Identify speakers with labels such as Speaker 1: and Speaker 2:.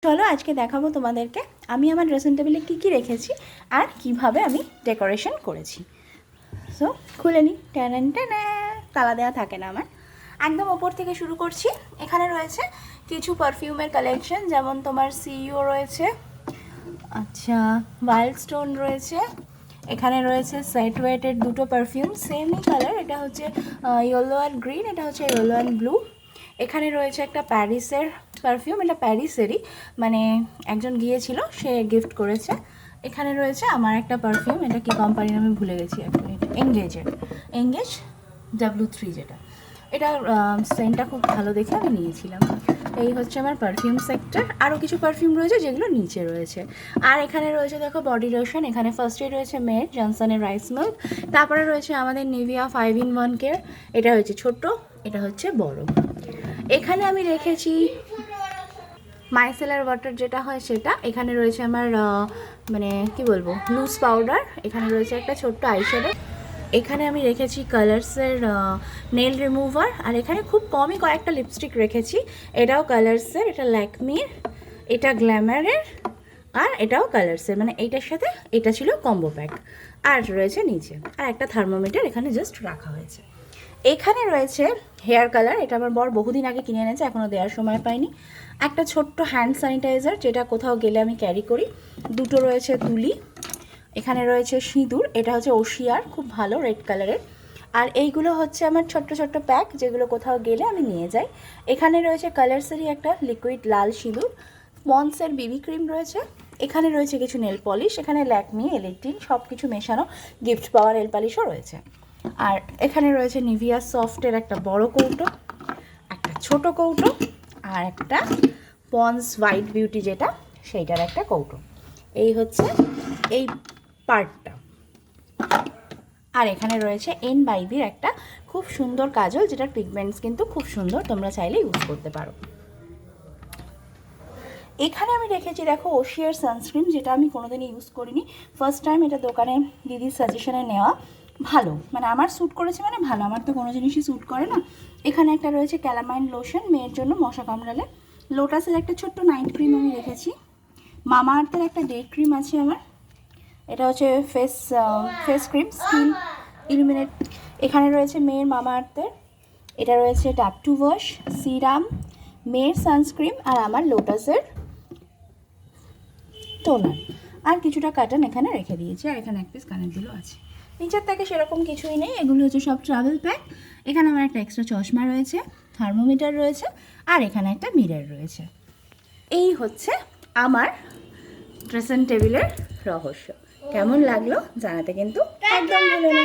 Speaker 1: চলো আজকে দেখাবো তোমাদেরকে আমি আমার ড্রেসিং টেবিলে কী কী রেখেছি আর কিভাবে আমি ডেকোরেশন করেছি। সো খুলে নিই। ট্যান ট্যান, তালা দেওয়া থাকে না আমার। একদম ওপর থেকে শুরু করছি। এখানে রয়েছে কিছু পারফিউমের কালেকশন, যেমন তোমার সিইও রয়েছে, আচ্ছা ওয়াইল্ড স্টোন রয়েছে, এখানে রয়েছে সেট ওয়েটের দুটো পারফিউম সেমই কালার, এটা হচ্ছে ইয়েলো অ্যান্ড গ্রিন, এটা হচ্ছে ইয়েলো অ্যান্ড ব্লু। এখানে রয়েছে একটা প্যারিসের পারফিউম, এটা প্যারিসেরই, মানে একজন গিয়েছিল সে গিফট করেছে। এখানে রয়েছে আমার একটা পারফিউম, এটা কি কোম্পানির আমি ভুলে গেছি এখন, এটা এঙ্গেজ W3 যেটা, এটা সেন্টটা খুব ভালো দেখে আমি নিয়েছিলাম। এই হচ্ছে আমার পারফিউম সেক্টর। আরও কিছু পারফিউম রয়েছে যেগুলো নিচে রয়েছে। আর এখানে রয়েছে দেখো বডি লোশন, এখানে ফার্স্টে রয়েছে মেড জনসনের রাইস মিল্ক, তারপরে রয়েছে আমাদের নিভিয়া 5 in 1 কেয়ার, এটা হচ্ছে ছোট, এটা হচ্ছে বড়। এখানে আমি রেখেছি মাইসেলার ওয়াটার যেটা হয় সেটা, এখানে রয়েছে আমার মানে কি বলবো লুজ পাউডার, এখানে রয়েছে একটা ছোট্ট আইশ্যাডো, এখানে আমি রেখেছি কালার্সের নেল রিমুভার, আর এখানে খুব কমই কয়েকটা লিপস্টিক রেখেছি, এটাও কালার্সের, এটা ল্যাকমির, এটা গ্ল্যামারের, আর এটাও কালার্সের, মানে এইটার সাথে এটা ছিল কম্বো প্যাক। আর রয়েছে নিচে আর একটা থার্মোমিটার এখানে জাস্ট রাখা হয়েছে। এখানে রয়েছে হেয়ার কালার, এটা আমার বর বহুদিন আগে কিনে এনেছে, এখনও দেওয়ার সময় পাইনি। একটা ছোট্ট হ্যান্ড স্যানিটাইজার যেটা কোথাও গেলে আমি ক্যারি করি, দুটো রয়েছে তুলি, এখানে রয়েছে সিঁদুর, এটা হচ্ছে ওশিয়ার, খুব ভালো রেড কালারের। আর এইগুলো হচ্ছে আমার ছোট্ট ছোট্ট প্যাক যেগুলো কোথাও গেলে আমি নিয়ে যাই। এখানে রয়েছে কালার্সেরই একটা লিকুইড লাল সিঁদুর, পন্সের বিবি ক্রিম রয়েছে, এখানে রয়েছে কিছু নেল পলিশ, এখানে ল্যাকমি এলিটিন সব কিছু মেশানো গিফট পাওয়ার নেল পলিশও রয়েছে। আর এখানে রয়েছে নিভিয়া সফটের একটা বড় কৌটো, একটা ছোট কৌটো, আর একটা পন্স হোয়াইট বিউটি যেটা সেইটার একটা কৌটো। এই হচ্ছে এই পার্টটা। আর এখানে রয়েছে N/Bর একটা খুব সুন্দর কাজল, যেটার পিগমেন্টস কিন্তু খুব সুন্দর, তোমরা চাইলে ইউজ করতে পারো। এখানে আমি রেখেছি দেখো ওশিয়ার সানস্ক্রিন, যেটা আমি কোনোদিনই ইউজ করিনি, ফার্স্ট টাইম এটা দোকানে দিদির সাজেশনে নেওয়া, ভালো, মানে আমার স্যুট করেছে, মানে ভালো, আমার তো কোনো জিনিসই স্যুট করে না। এখানে একটা রয়েছে ক্যালামাইন লোশন মেয়ের জন্য মশা কামড়ালে, লোটাসের একটা ছোট্ট নাইট ক্রিম আমি রেখেছি, মামা আর্থের একটা ডে ক্রিম আছে আমার, এটা হচ্ছে ফেস ক্রিম স্কিন ইলুমিনেট। এখানে রয়েছে মেয়ের মামা আর্থের, এটা রয়েছে ট্যাপ টু ওয়াশ সিরাম, মেয়ের সানস্ক্রিন, আর আমার লোটাসের টোনার, আর কিছুটা কাটান এখানে রেখে দিয়েছি, আর এখানে এক পিস কানের দুলও আছে। নিচের থেকে সেরকম কিছুই নেই, এগুলো হচ্ছে সব ট্রাভেল প্যাক। এখানে আমার একটা এক্সট্রা চশমা রয়েছে, থার্মোমিটার রয়েছে, আর এখানে একটা মিরর রয়েছে। এই হচ্ছে আমার ড্রেসিং টেবিলের রহস্য। কেমন লাগলো জানাতে কিন্তু একদম ভুলো না।